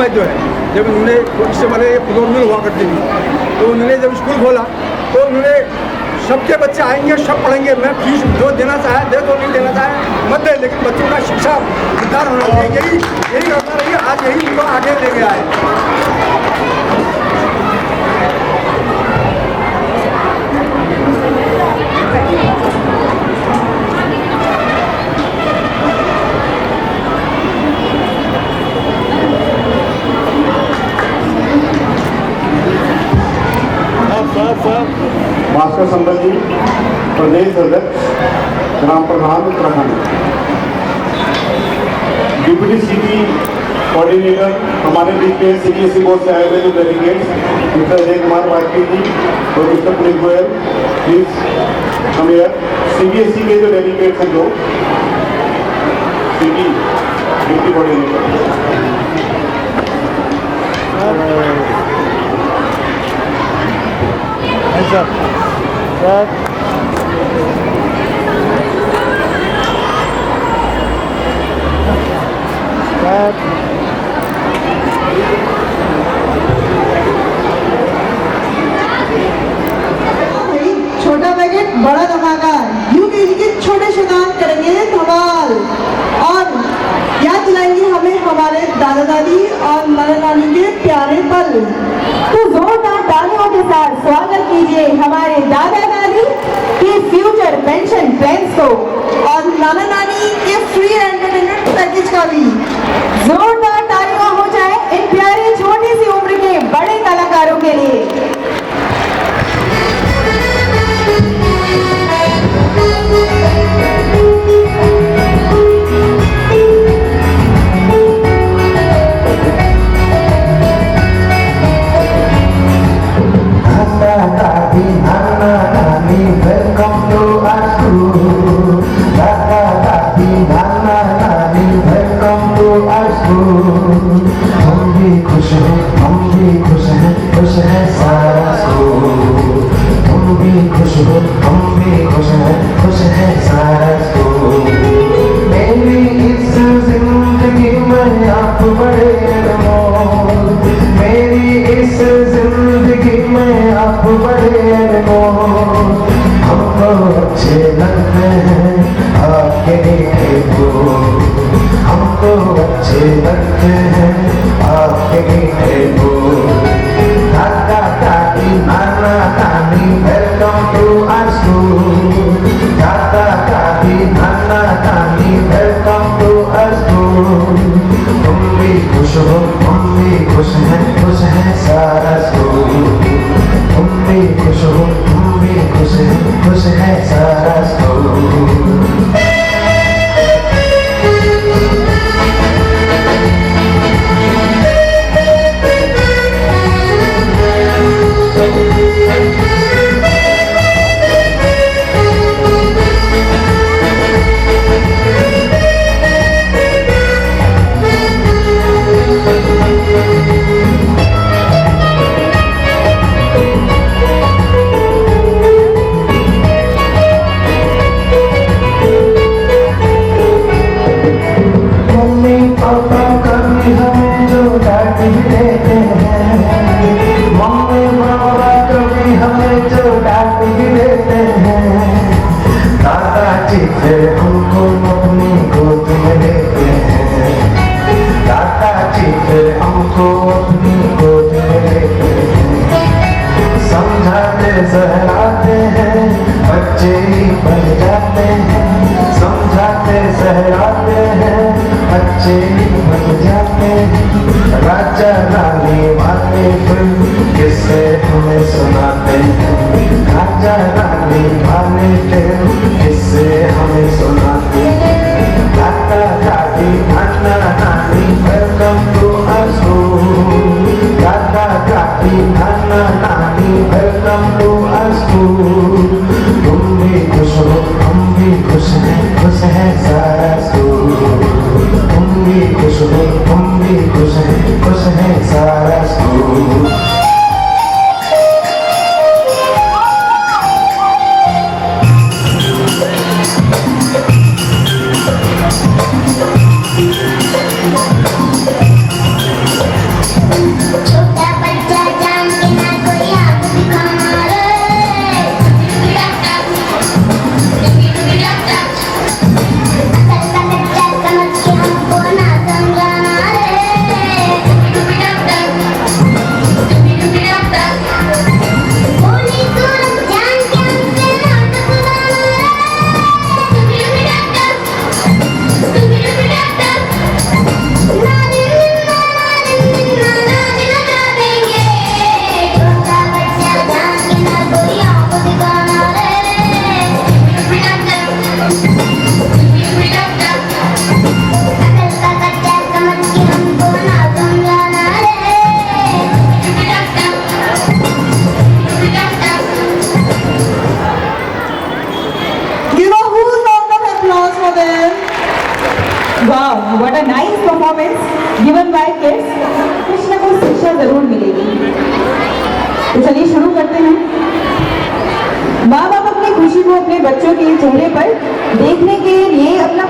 हुकूमत जो है जब उन्होंने इससे पहले पुनर्मिल हुआ करती थी तो उन्होंने जब स्कूल खोला तो उन्होंने सबके बच्चे आएंगे सब पढ़ेंगे, मैं फीस जो देना चाहे दे दो, नहीं देना चाहे मत दे, लेकिन बच्चों का शिक्षा उद्धार होना चाहिए। यही करना रही, आज यही उनको आगे ले गया है। मास्टर संबल जी, प्रदेश अध्यक्ष ग्राम प्रधान उत्तराखंड, डिप्टी सीटी कोऑर्डिनेटर हमारे बीच में CBSE बोर्ड से आए हुए जो डेलीगेट्स मिस्टर अजय कुमार वाजपेयी जी और मिस्टर पुनीत गोयल, प्लीज हम CBSE के जो डेलीगेट्स हैं जो सिटी डिप्टी कोऑर्डिनेटर सर छोटा पैकेट बड़ा धमाका, UKG के छोटे शैतान करेंगे धमाल और याद दिलाएंगे हमें हमारे दादा दादी और नाना नानी के प्यारे पल। तो जोरदार तालियों के साथ स्वागत कीजिए हमारे दादा दादी के फ्यूचर पेंशन प्लान्स को और नाना नानी के फ्री एंटरटेनमेंट पैकेज का भी। जोरदार तालियां हो जाए इन प्यारी छोटी सी उम्र के बड़े कलाकारों के लिए। जरूर मिलेगी। तो चलिए शुरू करते हैं। माँ बाप अपनी खुशी को अपने बच्चों के चेहरे पर देखने के लिए अपना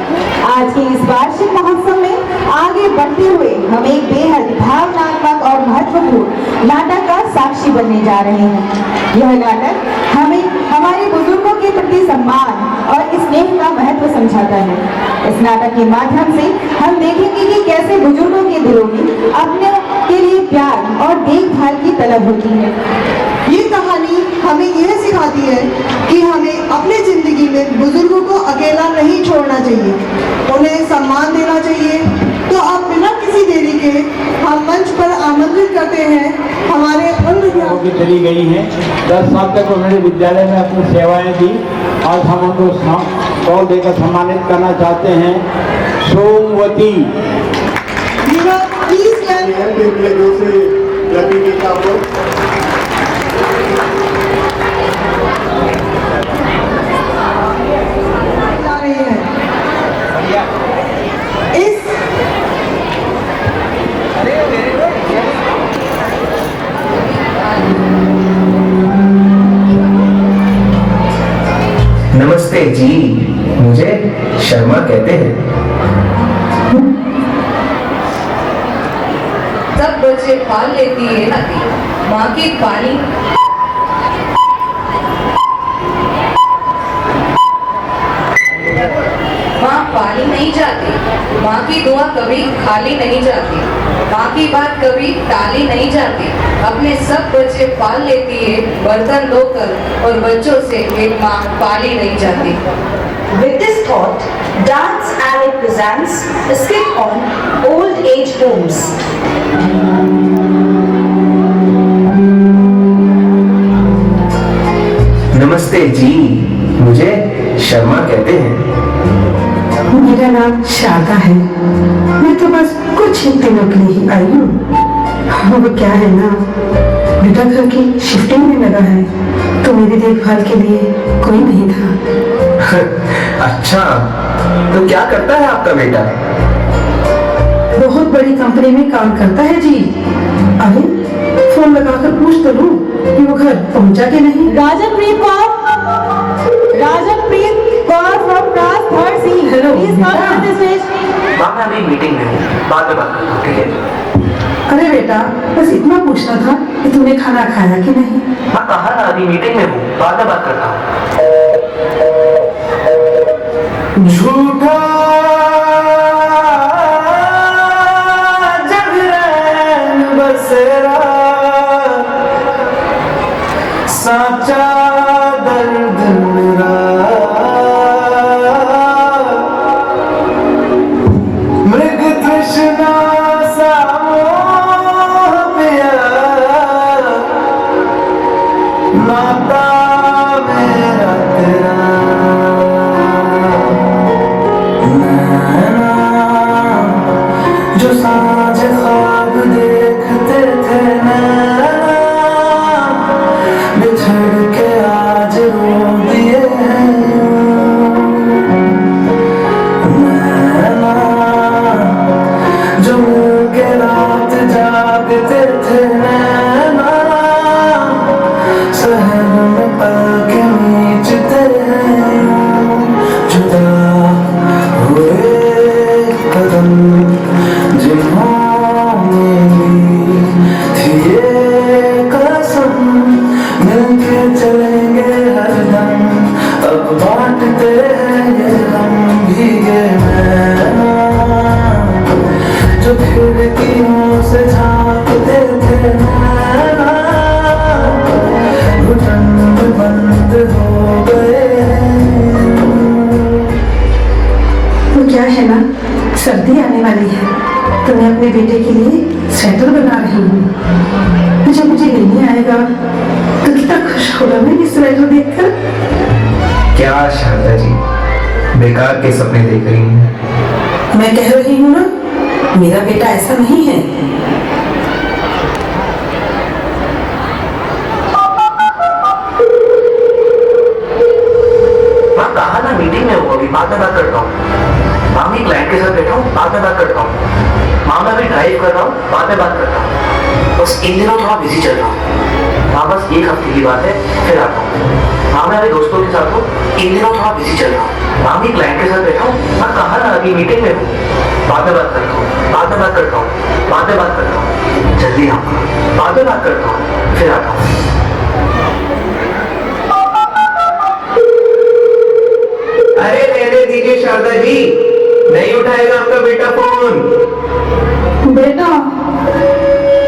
आज के इस वार्षिक महोत्सव में आगे बढ़ते हुए हम एक बेहद भावनात्मक और महत्वपूर्ण नाटक का साक्षी बनने जा रहे हैं। यह नाटक हमें हमारे बुजुर्गों के प्रति सम्मान और स्नेह का महत्व समझाता है। इस नाटक के माध्यम से हम देखेंगे कि कैसे बुजुर्गों के दिलों में अपने के लिए प्यार और देखभाल की तलब होती है। ये कहानी हमें यह सिखाती है कि हमें अपनी जिंदगी में बुजुर्गों को अकेला नहीं छोड़ना चाहिए, उन्हें सम्मान देना चाहिए। तो अब बिना किसी देरी के हम मंच पर आमंत्रित करते हैं हमारे की चली गई हैं। 10 साल तक उन्होंने विद्यालय में अपनी सेवाएं दी। आज हम उनको तौल देकर सम्मानित करना चाहते हैं। सोमवती प्लीज जा रही है। इस नमस्ते जी, मुझे शर्मा कहते हैं। सब बच्चे पाल लेती है नदी, माँ की पानी माँ पानी नहीं जाती, माँ की दुआ कभी खाली नहीं जाती, माँ की बात कभी टाली नहीं जाती। अपने सब बच्चे पाल लेती है बर्तन धोकर, और बच्चों से एक माँ पाली नहीं जाती। With this thought, Dance Alley presents a skit on old age homes. नमस्ते जी, मुझे शर्मा कहते हैं। मेरा नाम शारदा है। मैं तो बस कुछ ही दिनों के लिए ही आई हूँ। वो क्या है ना, बेटा घर की शिफ्टिंग में लगा है, तो मेरी देखभाल के लिए कोई नहीं था। अच्छा, तो क्या करता है आपका बेटा? बहुत बड़ी कंपनी में काम करता है जी। अरे फोन लगाकर पूछ तो लूं कि वो घर पहुंचा कि नहीं। Rajanpreet Kaur from class 3rd C, please come on the stage. मैं अभी मीटिंग में हूँ, बाद में बात करता हूँ, ठीक है? अरे बेटा, बस इतना पूछना था कि तूने खाना खाया कि नहीं। मैं कहा ना अभी मीटिंग में हूँ, बाद में बात करता हूँ। झूठा जगरैन बसेरा, साचा दर्द मेरा, मृग तृष्णा सा मोह प्यार, नाता मेरा तेरा, नैना जो साँझ ख्वाब देखते थे, नैना बिछड़ के आज रो दिए हैं। नैना जो मिलके रात जागते थे, नैना शहर में पल के नीचते हैं। जुदा हुए कदम जिन्होंने ली थी ये कसम, मिलके चलेंगे हरदम, अब बांटते हैं ये हम भीगे नैना, जो खिड़कियों से झांकते थे, नैना घुटन बंद हो गए। वो क्या है ना, सर्दी आने वाली है, तो मैं अपने बेटे के लिए स्वेटर बना रही हूँ। जब मुझे लेने आएगा तो कितना खुश होगा मैं ये स्वेटर देखकर। क्या शारदा जी, बेकार के सपने देख रही हैं? मैं कह रही हूँ ना, मेरा बेटा ऐसा नहीं है। मैं कहा ना मीटिंग में हूँ, अभी बाद में बात करता हूँ। मामी क्लाइंट के साथ बैठा हूँ, बाद में बात करता हूँ। माँ मैं अभी ड्राइव कर रहा हूँ, बाद में बात करता हूँ। बस इन दिनों थोड़ा बिजी चल रहा हूँ। हाँ बस एक हफ्ते की बात है, फिर आता हूँ। हाँ मैं अभी दोस्तों के साथ हूँ, इन दिनों थोड़ा बिजी चल रहा हूँ। हाँ भी क्लाइंट के साथ बैठा हूँ। मैं कहा ना अभी मीटिंग में हूँ, बाद में बात करता हूँ, बाद में बात करता हूँ, बाद में बात करता हूँ। जल्दी आऊँगा, बाद में बात करता हूँ, फिर आता हूँ। अरे रहने दीजिए शारदा जी, नहीं उठाएगा आपका बेटा फोन। बेटा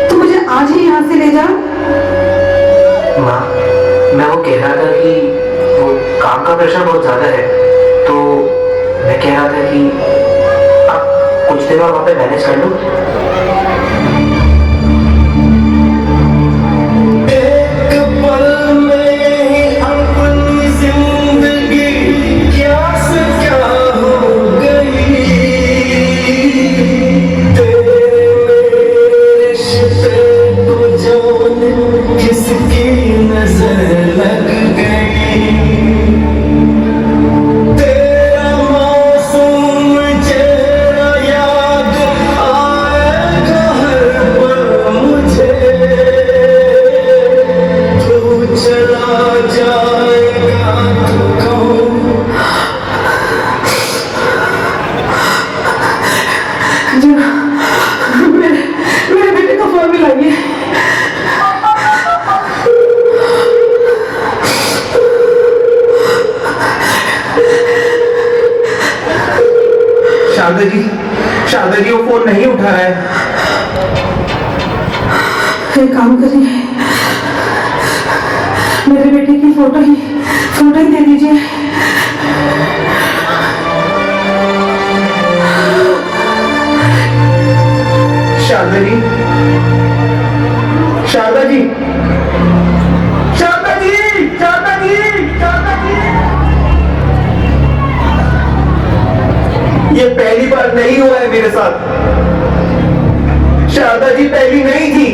तू मुझे आज ही यहाँ से ले जा। माँ मैं वो कह रहा था कि वो काम का प्रेशर बहुत ज्यादा है, तो मैं कह रहा था कि आप कुछ दिन और वहाँ पे मैनेज कर लो। मेरे बेटे का फोन भी लाइए। शारदा जी वो फोन नहीं उठा रहा है। एक काम करिए, मेरे बेटे की फोटो ही दे दीजिए। शारदा जी, शारदा जी, शारदा जी, शारदा जी, शारदा जी। ये पहली बार नहीं हुआ है मेरे साथ। शारदा जी पहली नहीं थी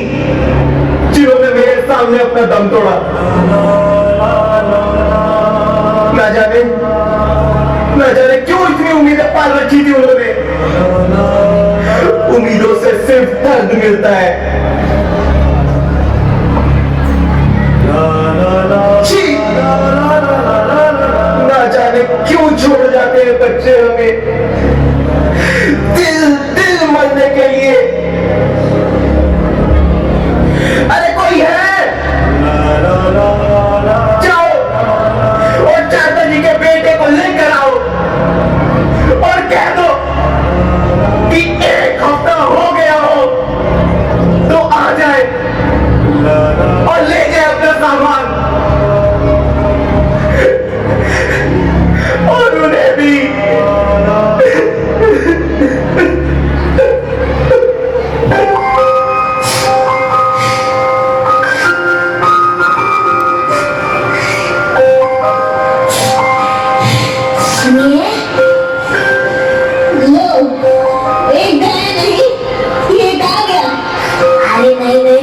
जिन्होंने मेरे सामने अपना दम तोड़ा। न जाने क्यों इतनी उम्मीदें पाल रखी थी उन्होंने। उम्मीदों से सिर्फ दर्द मिलता है। ना जाने क्यों छोड़ जाते हैं बच्चे हमें दिल मरने के लिए। अरे कोई है, जाओ और चाचा जी के बेटे को लेकर आओ और कह दो कि एक हफ्ता हो गया हो तो आ जाए और ले जाए अपना सामान और उन्हें भी।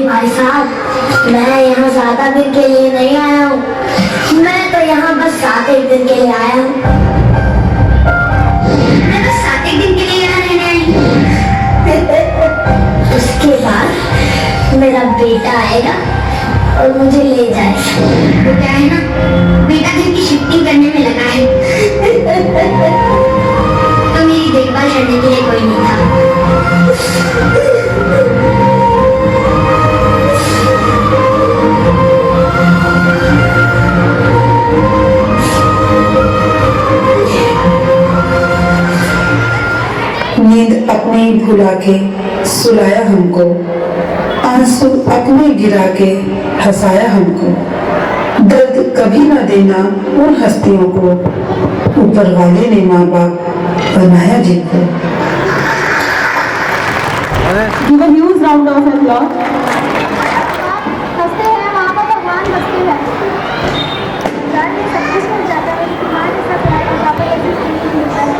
भाई साहब मैं यहाँ ज्यादा दिन के लिए नहीं आया हूँ, मैं तो यहाँ बस 7 दिन के लिए आया हूँ। मैं बस 7 दिन के लिए यहाँ रहने आई हूँ। उसके बाद मेरा बेटा आएगा और मुझे ले जाएगा। वो क्या है ना, बेटा घर की शिफ्टिंग करने में लगा है तो मेरी देखभाल करने के लिए कोई नहीं था। नींद अपने ही भुला के सुलाया हमको, आंसू अपने गिरा के हंसाया हमको। दर्द कभी ना देना उन हस्तियों को, ऊपर वाले ने माँ बाप बनाया जिनको। Give a huge round of applause. हंसते हैं वहाँ पर भगवान हंसते हैं। घर में सब कुछ मिल जाता है, लेकिन माँ के साथ रहकर पापा ऐसी फीलिंग मिलता है।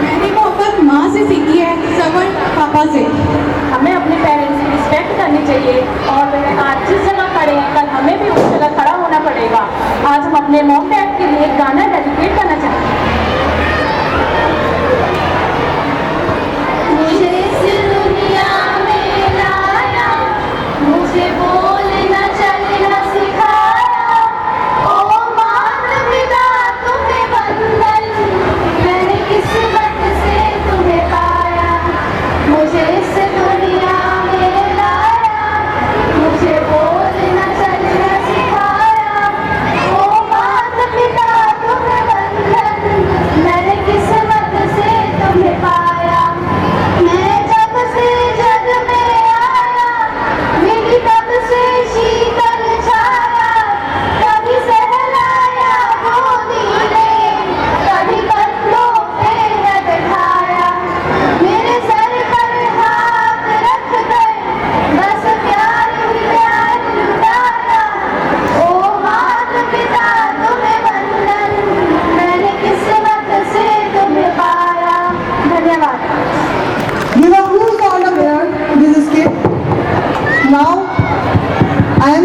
मैंने मोहब्बत माँ से सीखी है, सबर पापा से। हमें अपने पेरेंट्स की रिस्पेक्ट करनी चाहिए और आज जिस जगह खड़े हैं कल हमें भी उस जगह खड़ा होना पड़ेगा। आज हम अपने मॉम डैड के लिए एक गाना डेडिकेट करना चाहते हैं। मुझे इस दुनिया में लाया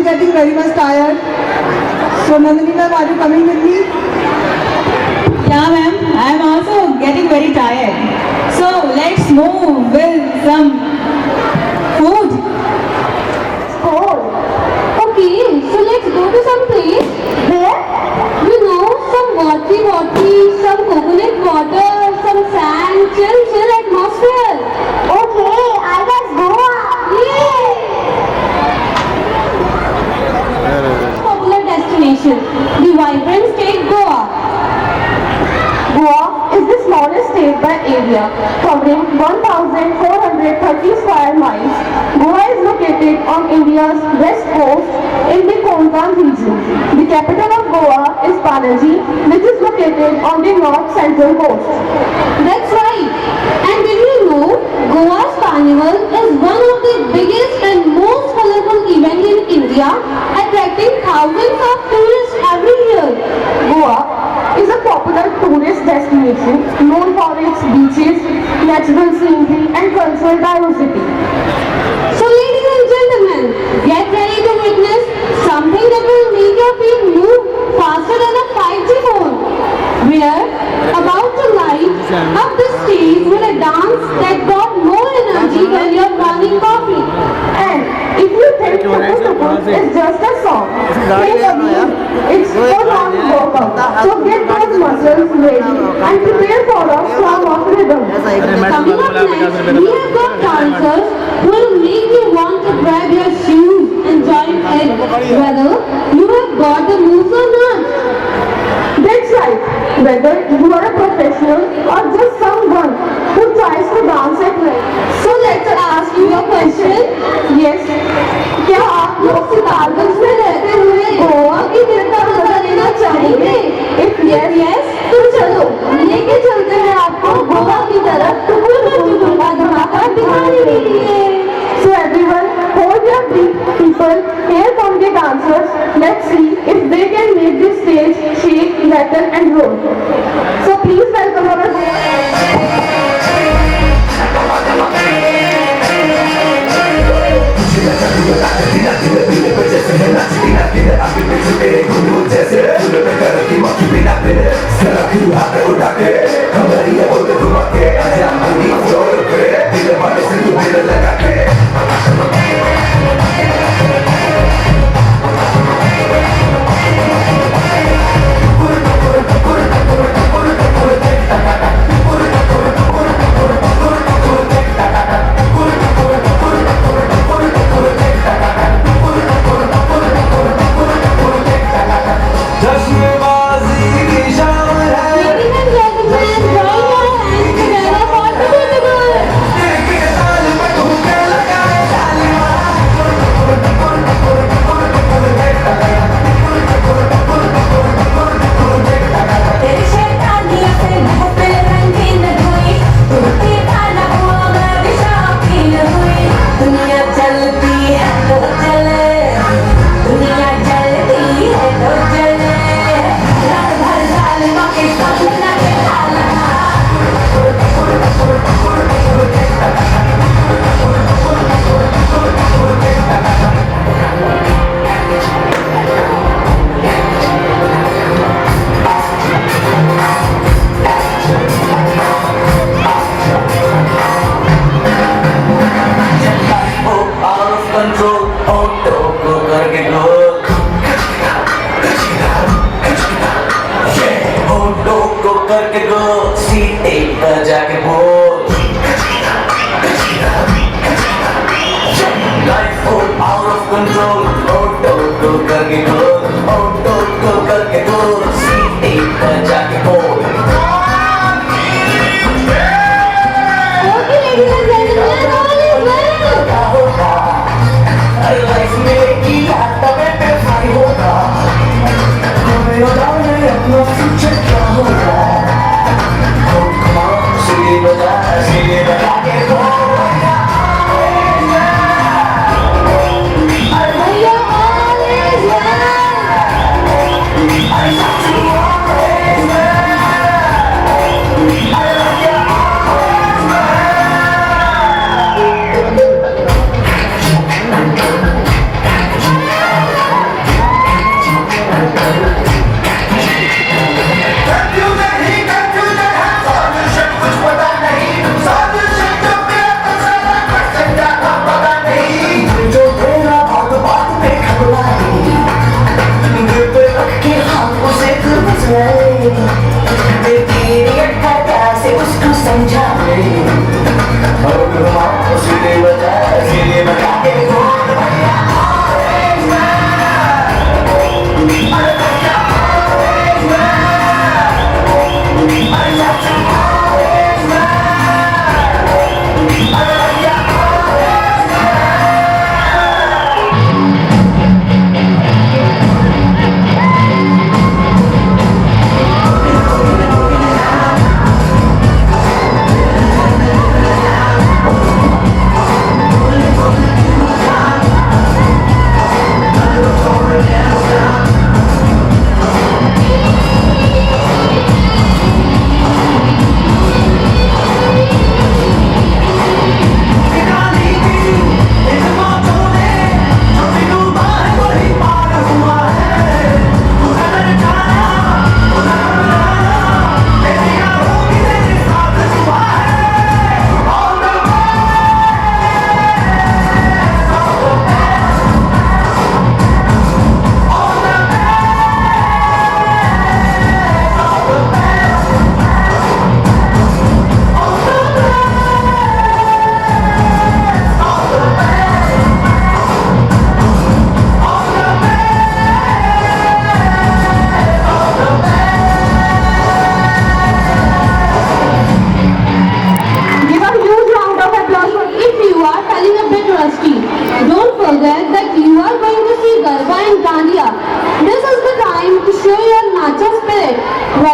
am getting very much tired. So Nandini ma'am, are you coming with me? Yeah, ma'am. I am also getting very tired. So let's move with some food. Oh, okay. So let's go to some place where, you know, some watery, some coconut water, some sand, chill atmosphere. Okay, I was Goa. Yay! Popular destination, the vibrant state Goa. Goa is the smallest state by area, covering 1,430 square miles. Goa is located on India's west coast in the Konkan region. The capital of Goa is Panaji, which is located on the north central coast. That's right. And did you know Goa's carnival is one of the biggest and most colorful events in India, attracting thousands of tourists every year. Goa is a popular tourist destination known for its beaches, natural scenery and cultural diversity. So ladies and gentlemen, get ready to witness something that will make your feet move faster than a 5G phone. We are about to light up the stage with a dance that got more energy than your morning coffee. And if you think Tuku is just a song, think again. It's full-on workout. So get those muscles ready and prepare for a song of rhythm. Coming up next, we have got dancers who will make you want to grab your shoes and join in, whether you have got the moves or not. That's right. Whether you are a professional or just someone who tries to dance at night. So let's ask you a question. Yes. क्या आप लोग सितारगंज में रहते हुए गोवा की तीर्थ मजा लेना चाहेंगे? If yes, तो चलो लेके चलते हैं आपको गोवा की तरफ टुकुर का धमाका दिखाने के लिए. So everyone, hold your breath. People, hear from the dancers. Let's see if they can make this stage shake, rattle and roll. So please welcome our Yeah.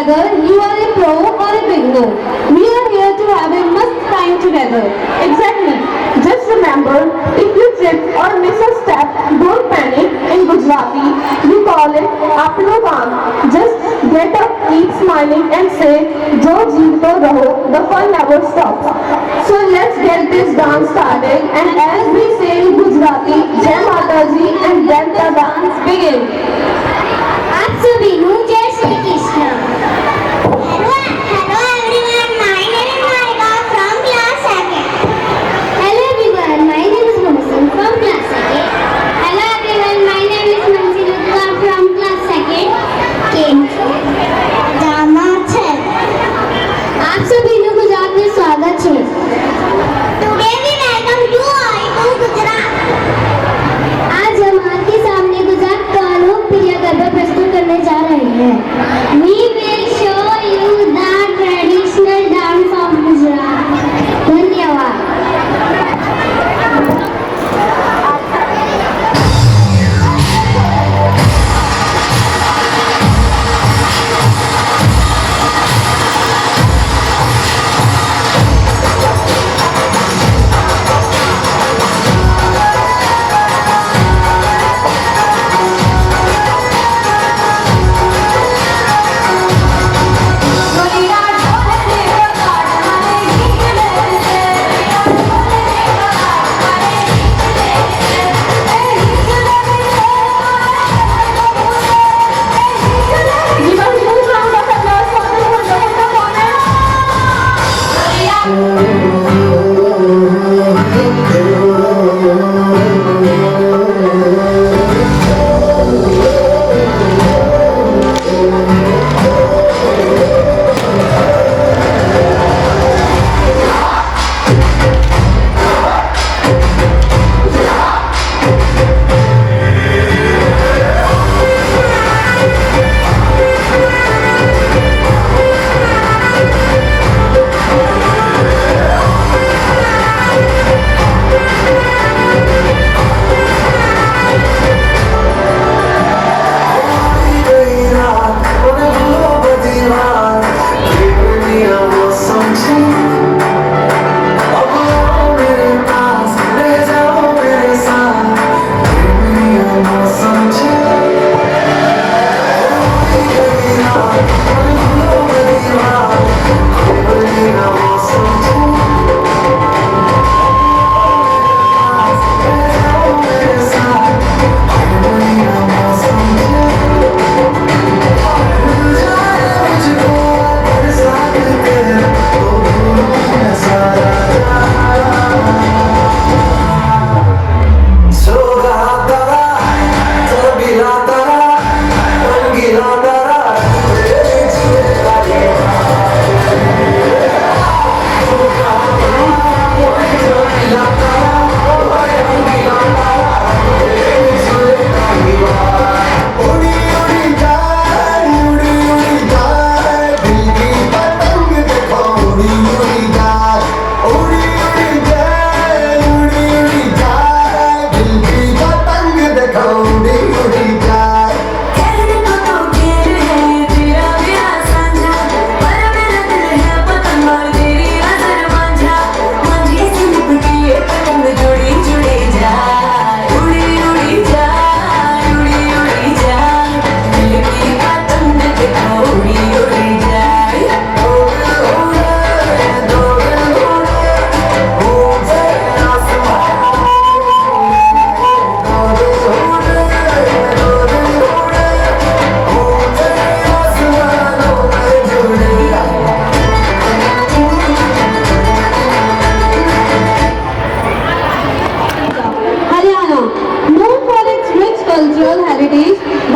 whether you are a pro or a beginner. We are here to have a must time together. Exactly. Just remember, if you trip or miss a step, don't panic. In Gujarati, we call it apno kaam. Just get up, keep smiling and say, Jo jeeto raho, the fun never stops. So let's get this dance started, and as we say in Gujarati, Jai Mataji, and then the dance begins. आप सभी को जय Shri Krishna. Hello everyone, my name is Marika from class 2nd. Hello everyone, my name is Mumsun from class 2nd. Hello everyone, my name is Mansi Lutwa from class 2nd. आप सभी को गुजरात में स्वागत है। Today we welcome you all to Gujarat. आज हम आपके सामने गुजरात का लोकप्रिय गरबा प्रस्तुत करने जा रहे हैं। We will show you the traditional dance of Gujarat. धन्यवाद।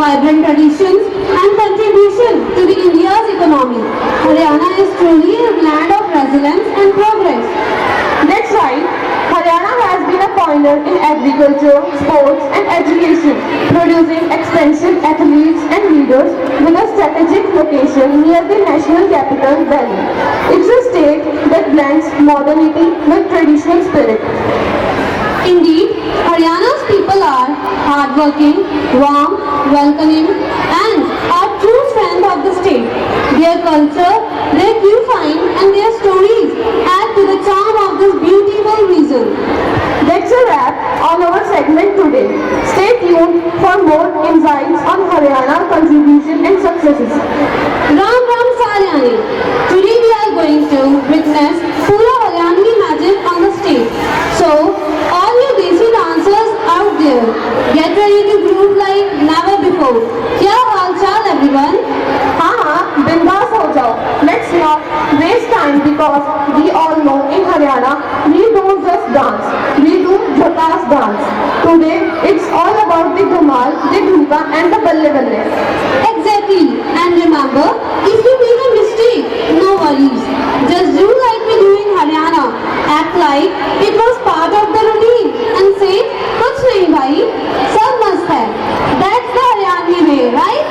vibrant traditions and contribution to the India's economy. Haryana is truly a land of resilience and progress. That's right. Haryana has been a pioneer in agriculture, sports and education, producing extensive athletes and leaders with a strategic location near the national capital, Delhi. It's a state that blends modernity with traditional spirit. Indeed, Haryana's people are hardworking, warm, welcoming and are true strength of the state. Their culture, their viewfind and their stories add to the charm of this beautiful region. That's a wrap on our segment today. Stay tuned for more insights on Haryana contribution and successes. Ram Ram Saryani. Today we are going to witness Pura Haryanvi magic on the stage. So, all you Desi dancers out there, get ready to groove like never before. Kya haal chal everyone? हाँ, बिंदास हो जाओ. Let's not waste time because we all know in Haryana we don't just dance, we do Jhakas dance. Today it's all about the Dhumal, the Dhumka and the Balle Balle. Exactly. And remember, if you make a mistake, no worries. Just do like we do in Haryana. Act like it was part of the routine and say, "Kuch nahi bhai, sab mast hai." That's the Haryanvi way, right?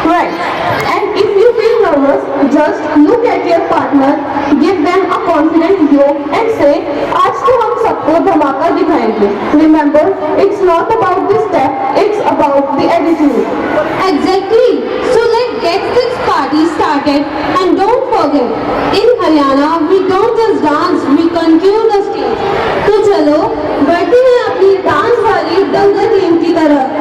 Right. And if you feel nervous, just look at your partner, give them a confident look and say, आज तो हम सबको धमाका दिखाएंगे. Remember, it's not about the step, it's about the attitude. Exactly. So let's get this party started and don't forget, in Haryana we don't just dance, we conquer the stage. तो चलो बढ़ते हैं अपनी डांस वाली दंगल team की तरफ.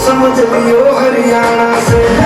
समझ लियो हरियाणा से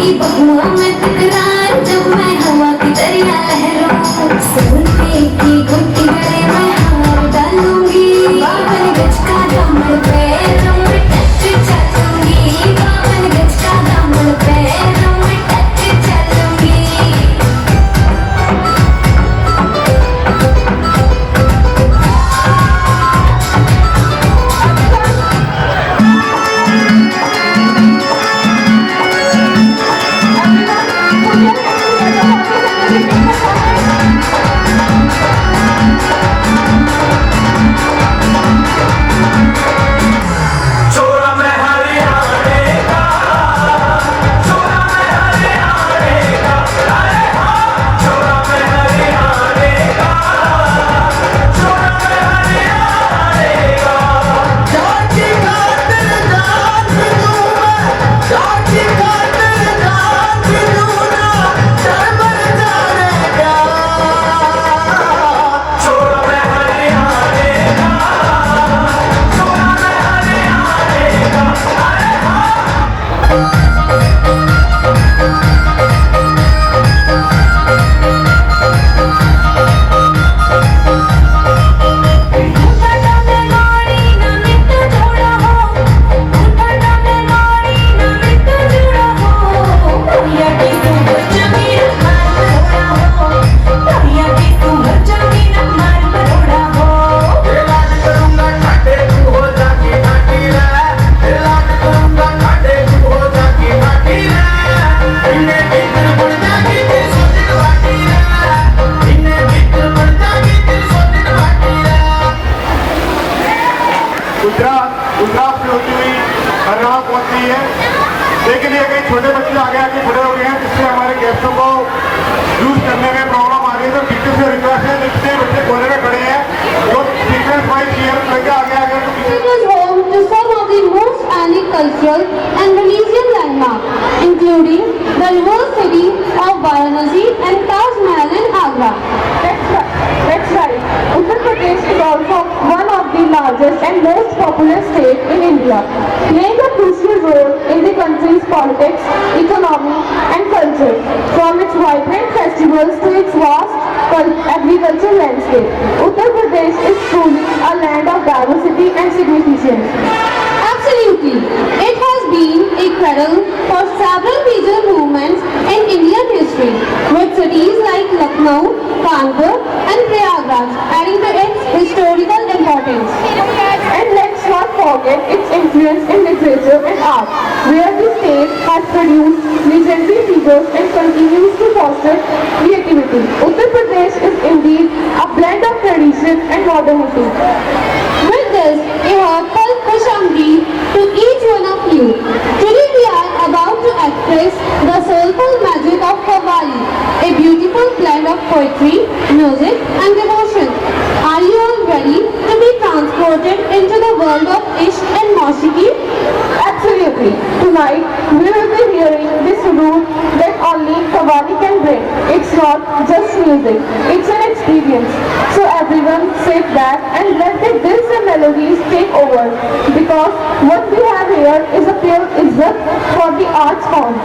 की बहुआ में तकरार जब मैं हवा की दरिया लहरों सोने की घुट्टी गले में हार डालूंगी बावन गज का दामन पैरों में टच चलूंगी बावन गज का दामन पैरों में टच चलूंगी गुजरात से होती हुई हरियाणा पहुंच रही है। लेकिन ये कई छोटे बच्चे आगे आके खड़े हो गए हैं, जिससे हमारे गेस्टों को यूज करने में प्रॉब्लम आ रही है। तो टीचर से रिक्वेस्ट है, जितने बच्चे कोने में खड़े हैं जो सीक्वेंस वाइज चेयर लेके आगे आगे It was home to some of the most scenic cultural and religious landmarks, including the river city of Varanasi and Taj Mahal in Agra. That's right. Uttar Pradesh is also one of the largest and most populous states in India, playing a crucial role in the country's politics, economy and culture, from its vibrant festivals to its vast agricultural landscape. Uttar Pradesh is truly a land of diversity and significance. Absolutely. It has been a cradle for several major movements in Indian history, with cities like Lucknow, Kanpur and Prayagraj adding to its historical importance. And let's not forget its influence in literature and art, where the state has produced legendary figures and continues to foster creativity. Uttar Pradesh is indeed a blend of tradition and modernity. With this, a heartfelt Kushamji to each one of you. Today we are about to express the soulful magic of Qawwali, a beautiful blend of poetry, music and devotion. Are you all ready to be transported into the world of Ishq and Maushiki? Absolutely. Tonight we will be hearing this root that only Qawwali can bring. It's not just music, it's an experience. So everyone sit back and let the dills and melodies take over, because what we have here is a pure izzat for the arts form.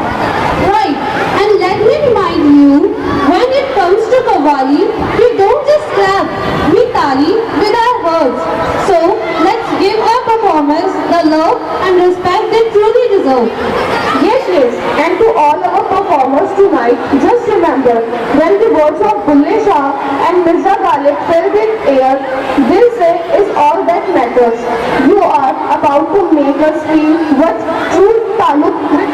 Right, and let me remind you, when it comes to Qawwali, we don't just clap, we tali with our hearts. So let's give our performers the love and respect they truly deserve. Yes, and to all our performers tonight, just remember, when the words of Bulle Shah and Mirza Ghalib fill the air, Dil Se is all that matters. You are about to make us feel what true taluk with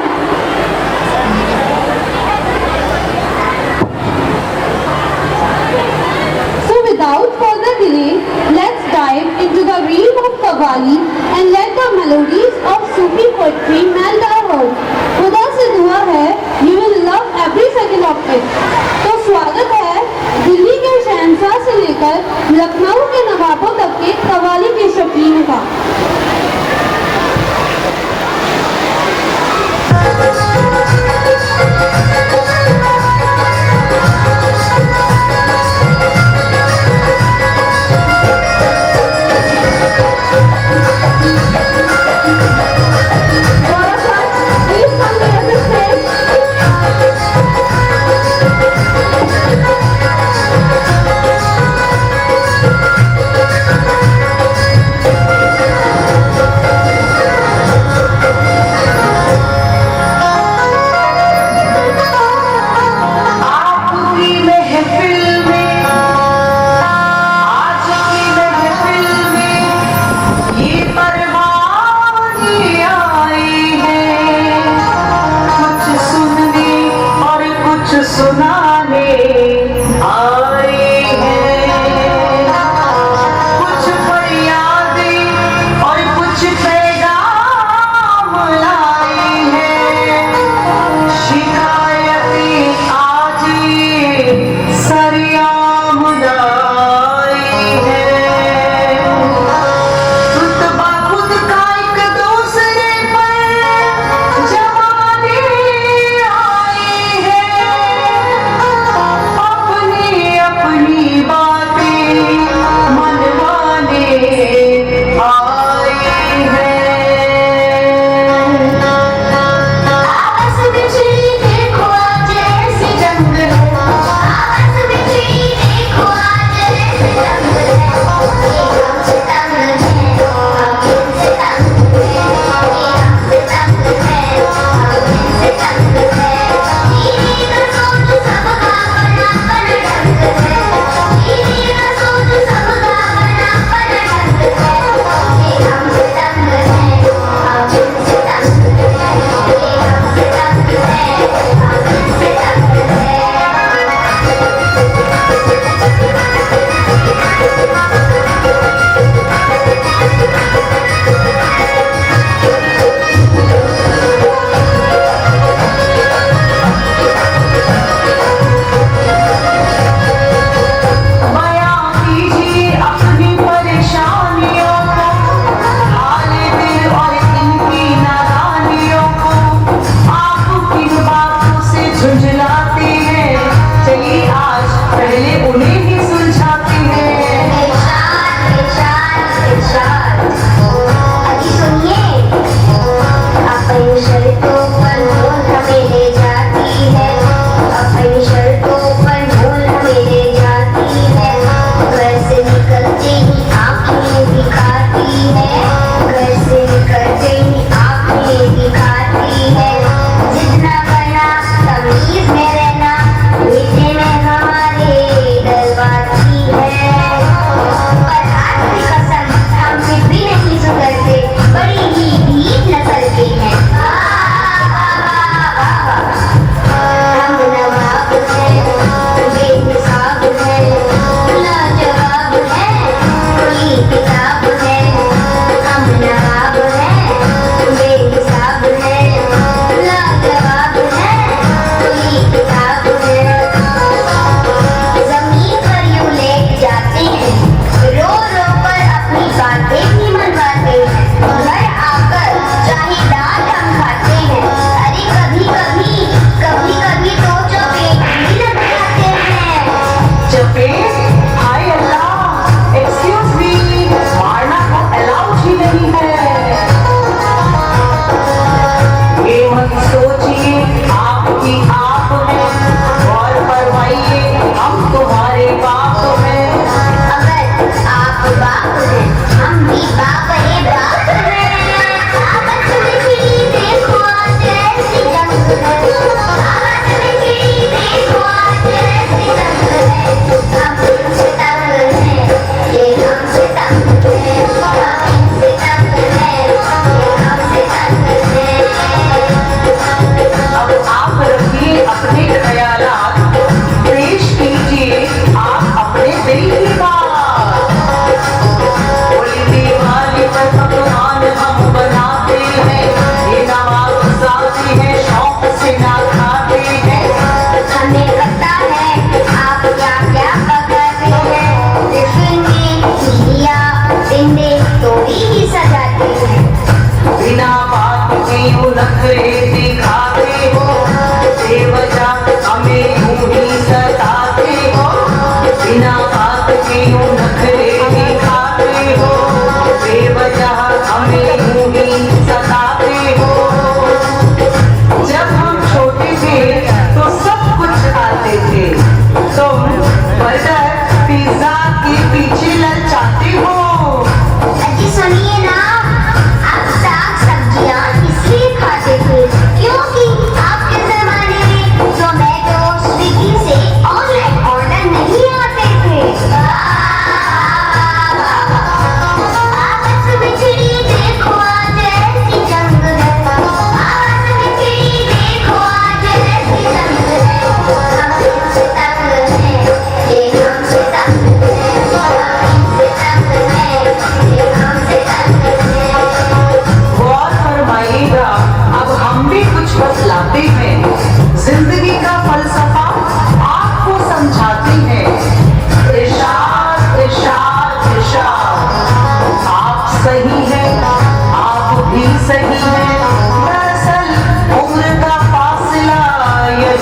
Without further delay, let's dive into the realm of Qawwali and let the melodies of Sufi poetry melt our hearts. खुदा से दुआ है, you will love every second of it. तो स्वागत है दिल्ली के शहंशाह से लेकर लखनऊ के नवाबों तक के कव्वाली के शौकीन का। Please come near the stage. सुनाने आई है। कुछ फरियादें और कुछ पैगाम लाई है। शिकायतें आज ये सरियाम लाई है। रुतबा खुद का एक दूसरे पर जमाने आई है।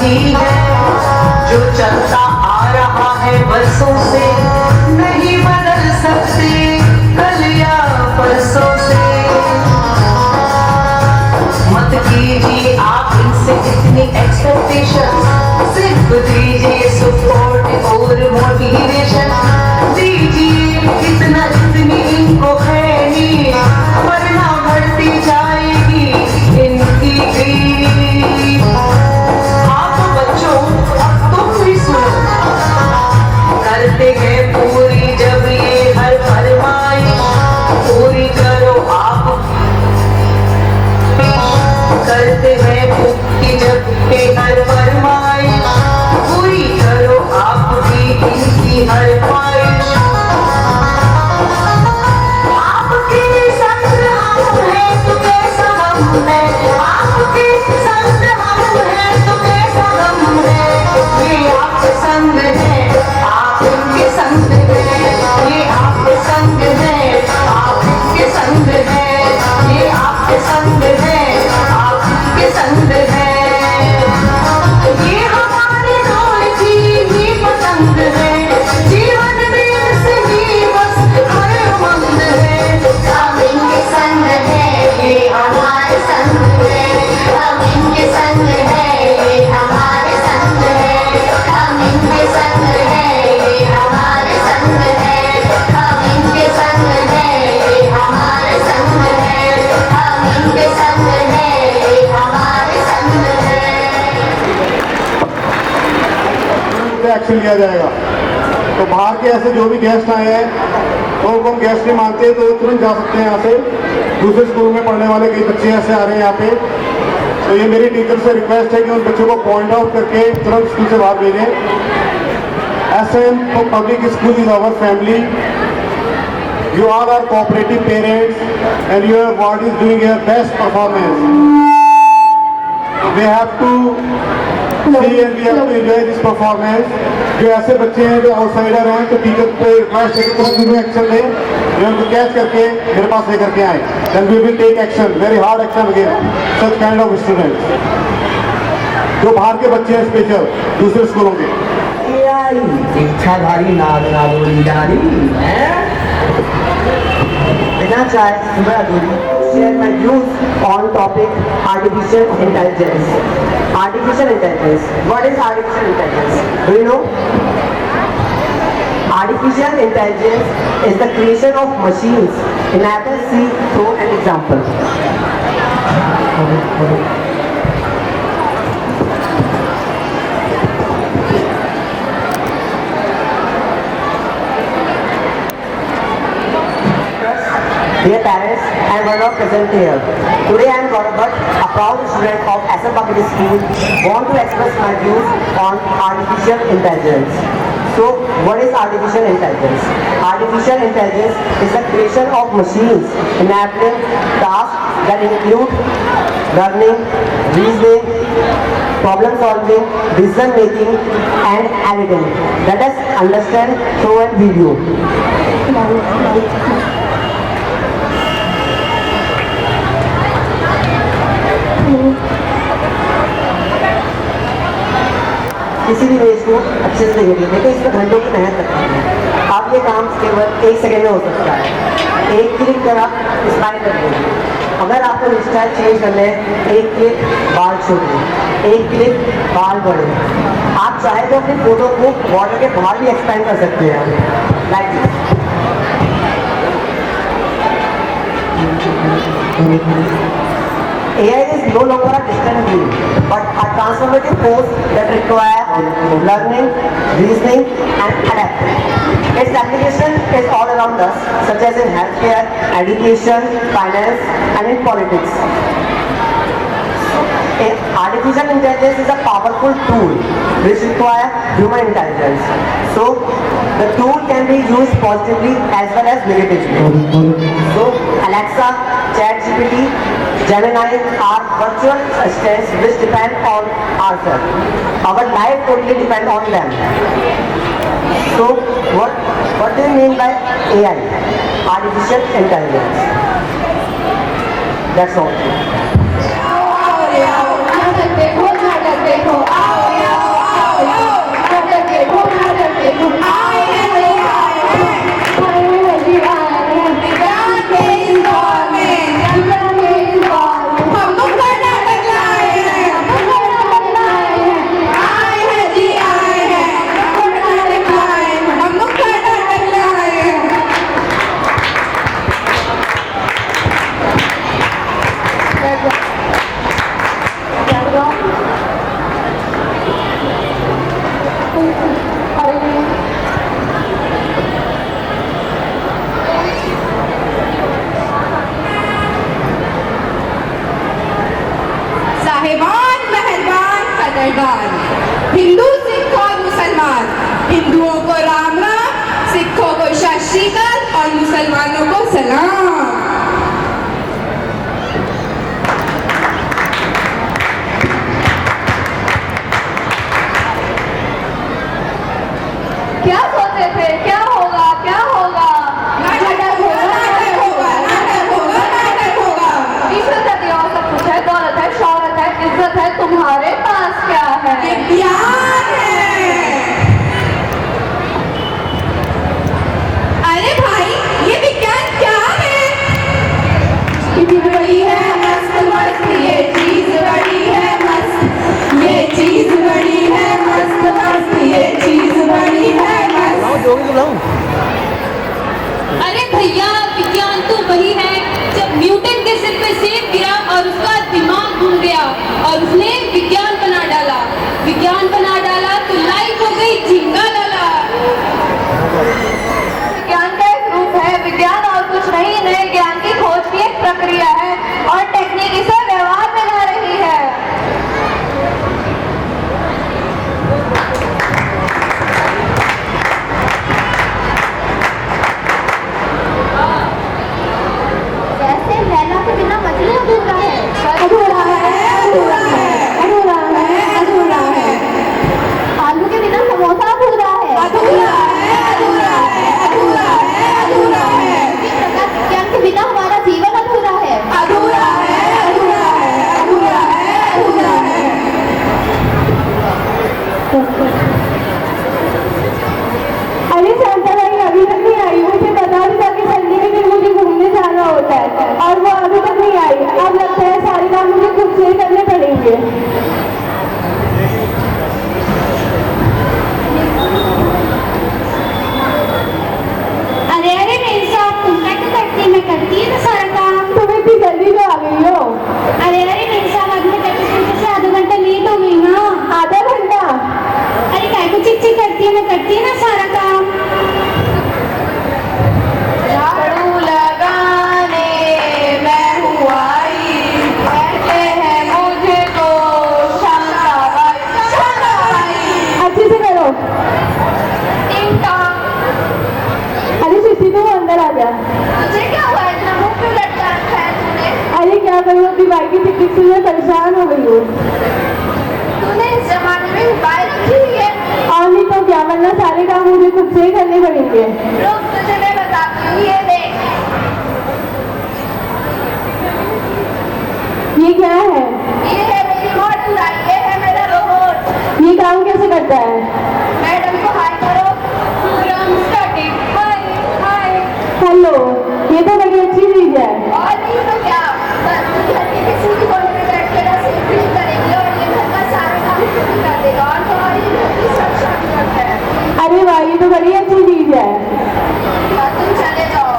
वही है जो चलता आ रहा है बरसों से, नहीं बदल सकते कल या परसों से। मत कीजिए आप इनसे इतनी एक्सपेक्टेशन, सिर्फ दीजिए सपोर्ट और मोटिवेशन। दीजिए इतना इतनी इनको खैनी, वरना बढ़ती जाएगी इनकी ग्रीड। आप बच्चों अब तुम भी सुनो, करते हैं पूरी जब ये हर फरमाइश, पूरी करो आप। करते हैं पूरी जब ये हर फरमाइश, पूरी करो आप भी इनकी हर ख्वाहिश। आपके संग हम हैं तो कैसा गम है, आपके संग हम हैं तो कैसा गम है। ये आपके संग है, आप इनके संग हैं। ये आपके संग है, आप इनके संग हैं। ये आपके संग है, आप इनके संग हैं। ये हमारे दौर की ही पसंद है, जीवन में से ही बस हरमंद है। हम इनके संग है, ये हमारे संग है। हम इनके संग है, ये हमारे संग है। हम इनके संग है, ये हमारे संग है। हम इनके संग है, ये हमारे संग है। हम इनके संग है, ये हमारे संग है। एक्शन लिया जाएगा। तो बाहर के ऐसे जो भी गेस्ट आए हैं, तो उनको हम गेस्ट नहीं मानते, तो वो तुरंत जा सकते हैं यहाँ से। दूसरे स्कूल में पढ़ने वाले कई बच्चे ऐसे आ रहे हैं यहाँ पे, तो ये मेरी टीचर से रिक्वेस्ट है कि उन बच्चों को पॉइंट आउट करके तुरंत स्कूल से बाहर भेजें। SM public school is our family. You all are cooperative parents and your ward is doing your best performance. We have to see and we have to enjoy this performance. जो ऐसे बच्चे हैं जो outsider हैं, तो teacher पे request है कि तुरंत उन्हें एक्शन लें, जो उनको कैच करके मेरे पास लेकर के आए। Then we will take action, very hard action against such kind of students. जो बाहर के बच्चे हैं स्पेशल दूसरे स्कूलों के। इच्छाधारी नाद नादोरी डाली है बिना चाय सुबह अधूरी। Share my views on topic artificial intelligence. Artificial intelligence. What is artificial intelligence? Do you know? Artificial intelligence is the creation of machines. Enable see through an example. Dear parents, I am Varnav present here. Today I am Gaurav Bhatt, a proud student of SM Public School, want to express my views on artificial intelligence. So, what is artificial intelligence? Artificial intelligence is the creation of machines enabling tasks that include learning, reasoning, problem solving, decision making, and editing. Let us understand through a video. किसी भी देश को अच्छे से देखिए, देखो इसमें घंटों की मेहनत लगती है। आप ये काम केवल 1 सेकेंड में हो सकता है। एक क्लिक कर आप स्माइल कर देंगे। अगर आपको स्टाइल चेंज करना है, 1 क्लिक बाल छोड़िए, 1 क्लिक बाल बढ़े। आप चाहे तो अपनी फोटो को बॉर्डर के बाहर भी एक्सपेंड कर सकते हैं, like AI is no longer a distant view, but a transformative force that requires learning, reasoning, and adapting. Its application is all around us, such as in healthcare, education, finance, and in politics. Artificial intelligence is a powerful tool which requires human intelligence. So, the tool can be used positively as well as negatively. So, Alexa, ChatGPT, Gemini are virtual assistants which depend on ourselves. Our life totally depends on them. So, what do you mean by AI? Artificial intelligence. That's all. देखो, देखो, आओ मैदान। हिंदू, सिख और मुसलमान, हिंदुओं को राम राम, सिखों को सत श्री अकाल और मुसलमानों को सलाम। क्या सोचे थे, क्या होगा, क्या होगा? नाटक होगा, नाटक होगा, नाटक होगा, नाटक होगा। 20 सदियों सब कुछ है, दौलत है, शौहरत है, इज्जत है, तुम्हारे पास क्या है? विज्ञान है। अरे भाई, ये विज्ञान क्या है? चीज बड़ी है मस्त मस्त, ये चीज बड़ी है मस्त, ये चीज बड़ी है मस्त मस्त, ये चीज बड़ी है मस्त। अरे भैया, विज्ञान तो वही है जब न्यूटन के सिर पे सेब गिरा और उसका दिमाग घूम गया और उसने विज्ञान बना डाला। विज्ञान बना डाला तो लाइफ हो गई झींगा लाला। विज्ञान का एक रूप है, विज्ञान और कुछ नहीं, नए ज्ञान की खोज की एक प्रक्रिया है और टेक्निक इसे व्यवहार में ला रही है। जैसे लैला के बिना मछली अधूरा है। अधूरा है, अधूरा है, अधूरा है, अधूरा है। आलू के बिना समोसा अधूरा है। अधूरा है, अधूरा है, अधूरा है, अधूरा है। इसी प्रकार विज्ञान के बिना हमारा जीवन अधूरा है। अधूरा है, अधूरा है, अधूरा है, अधूरा है। अरे शांता भाई अभी तक नहीं आई, मुझे बता था कि संडे के दिन मुझे घूमने जाना होता है और वो अभी तक नहीं आई। अब लगता है सारे काम मुझे खुद से ही करने पड़ेंगे। अरे अरे मेरे साथ तुम क्या करती, मैं करती है ना सारा काम। तुम इतनी जल्दी तो आ गई हो। अरे अरे मेरे साथ आधे घंटे से आधा घंटा लेट हो गई ना। आधा घंटा? अरे काय को चिक चिक करती है, मैं करती है ना सारा काम। झाड़ू लगाने मैं हूँ आई, कहते हैं मुझे तो शांताबाई, शांताबाई। अच्छे से करो। टिंग टॉक। अरे शिशी तू अंदर आ जा। तुझे क्या हुआ, इतना मुंह क्यों लटका रखा है तूने? अरे क्या करूँ, अपनी बाइक की टिकट से मैं परेशान हो गई हूँ। तूने इस जमाने में मोबाइल रखी हुई है? और नहीं तो क्या, वरना सारे काम मुझे खुद से ही करने पड़ेंगे। रुक, तुझे मैं बताती हूँ, ये देख। ये क्या है? ये है मेरी मॉडल लाइट, ये है मेरा रोबोट। ये काम कैसे करता है? मैडम को हाय करो। Programme starting. Hi hi. Hello, ये तो बड़ी अच्छी चीज है। और नहीं तो क्या, बस तू घर के किसी भी कोने में बैठ के रसोई क्लीन करेगी और ये घर का सारा काम खुद ही कर देगा और तुम्हारी घर की सुरक्षा भी करता है। अरे वाह, ये तो बड़ी अच्छी चीज है। और तुम चले जाओ,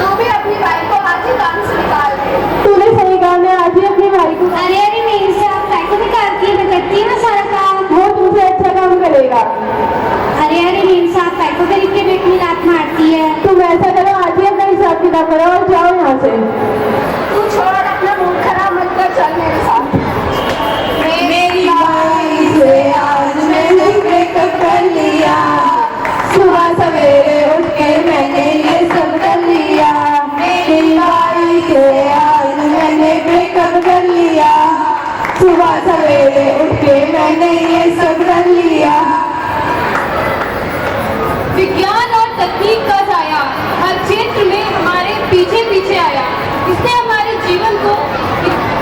तू भी अपनी बाइक को आज ही काम से निकाल दे। तूने सही कहा, मैं आज ही अपनी भाई को। अरे अरे मेरे साथ काय को निकालती है, मैं करती है ना सारा काम। वो तुमसे अच्छा काम करेगा। अरे अरे मेरे साथ काय को गरीब के पेट में लात मारती है। तुम ऐसा करो, आज ही अपना हिसाब किताब करो और जाओ यहाँ से। तू छोड़, अपना मूड खराब मत कर, चल मेरे साथ। मेरी बाई से आज मैंने ब्रेकअप कर लिया, सुबह सवेरे उठ के मैंने ये सब कर लिया। मेरी बाई से आज मैंने ब्रेकअप कर लिया, सुबह सवेरे उठ के मैंने ये सब कर लिया। विज्ञान और तकनीक का साया हर क्षेत्र में हमारे पीछे पीछे आया। इसने हमारे जीवन को,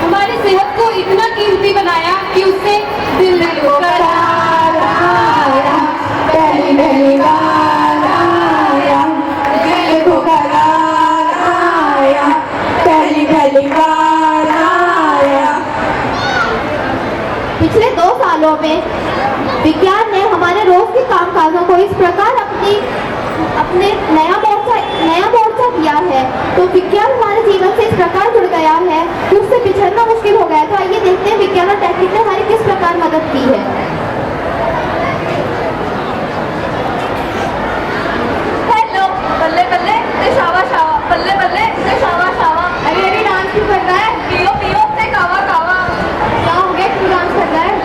हमारी सेहत को इतना कीमती बनाया कि उससे दिल दिल करार आया, पहली पहली बार आया, दिल को करार आया, पहली पहली बार आया। पिछले 2 सालों में विज्ञान ने हमारे रोज के कामकाजों को इस प्रकार अपने नया मोर्चा दिया है, तो विज्ञान हमारे जीवन से इस प्रकार जुड़ गया है कि उससे बिछड़ना मुश्किल हो गया है। तो आइए देखते हैं विज्ञान और टेक्निक ने हमारी किस प्रकार मदद की है। हेलो, बल्ले बल्ले से शावा शावा, बल्ले बल्ले से शावा शावा। अरे अरे डांस क्यों कर रहा है? पियो पियो से कावा कावा। क्या हो गया, क्यों डांस कर रहा है?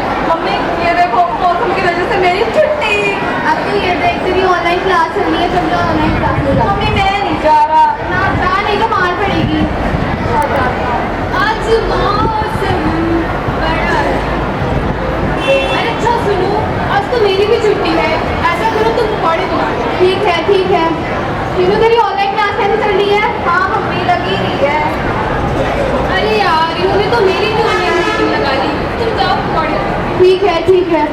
ठीक है ठीक है।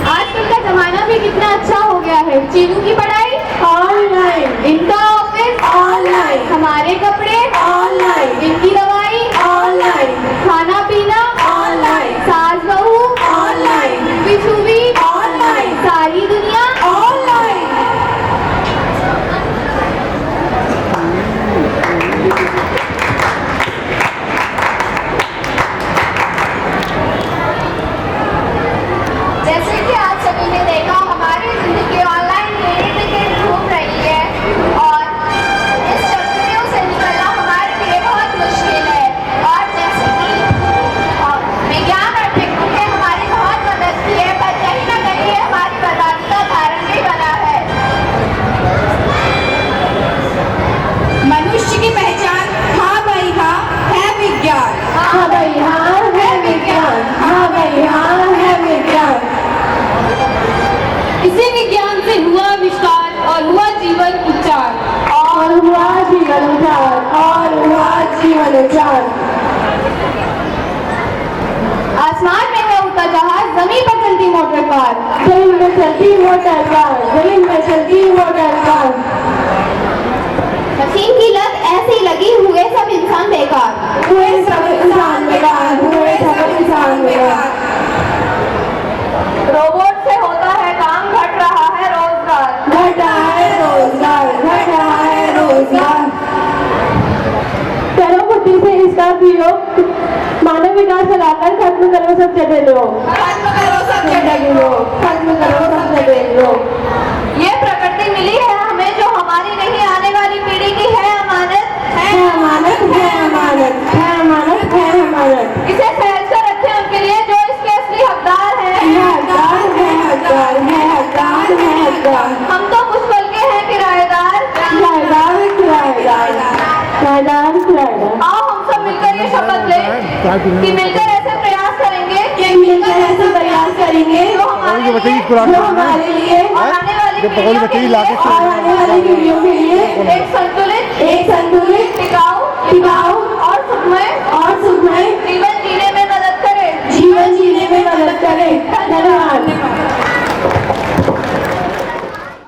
आजकल का जमाना भी कितना अच्छा हो गया है। चीनू की पढ़ाई ऑनलाइन, इनका ऑफिस ऑनलाइन, हमारे कपड़े ऑनलाइन, इनकी दवाई ऑनलाइन, खाना पीना ऑनलाइन, सास बहू ऑनलाइन, बिछू भी ऑनलाइन, सारी दुनिया ऑनलाइन। जैसे कि आप सभी ने देखा, हमारी जिंदगी ऑनलाइन धीरे धीरे घूम रही है और इस चक्करों से निकलना हमारे लिए बहुत मुश्किल है। और जैसे कि विज्ञान और टेक्नोलॉजी ने हमारी बहुत मदद की है, पर कहीं ना कहीं ये हमारी बर्बादी का कारण भी बना है। मनुष्य की पहचान हाँ भाई हाँ है विज्ञान, हाँ भाई हाँ है विज्ञान, हाँ भाई हाँ है विज्ञान। इसी विज्ञान से हुआ आविष्कार और हुआ जीवन उच्चार और हुआ जीवन उद्धार, और हुआ जीवन उद्धार। आसमान में है उड़ता जहाज, जमीन पर चलती मोटर कार, जमीन में चलती मोटर कार, जमीन में चलती मोटर कार। मशीन की लत ऐसी लगी, हुए सब इंसान बेकार, हुए सब इंसान बेकार, हुए सब इंसान बेकार। रोबोट से होता है काम, घट रहा है रोजगार, घट रहा है रोजगार, घट रहा है रोजगार। करो बुद्धि से इसका प्रयोग, मानव विकास चलाकर खत्म करो सब जगह लोग, खत्म करो सब जगह लोग, खत्म करो सब जगह लोग। ये प्रकृति मिली है हमें, जो हमारी नहीं आने वाली पीढ़ी की है अमानत, है अमानत, है अमानत, है अमानत, है अमानत। इसे सहज कर रखें उनके लिए जो इसके असली हकदार हैं। हकदार है, हकदार है, हकदार है, हकदार। हम तो कुछ पल के हैं किराएदार, किराएदार, किराएदार, किराएदार, किराएदार। आओ हम सब मिलकर ये शपथ लें कि मिलकर ऐसे प्रयास करेंगे, कि मिलकर ऐसा प्रयास करेंगे जो हमारे लिए जो हमारे लिए और आने वाली जब पकौड़ी पीढ़ियों के बच्चे लिए ला के और आने वाली पीढ़ियों के लिए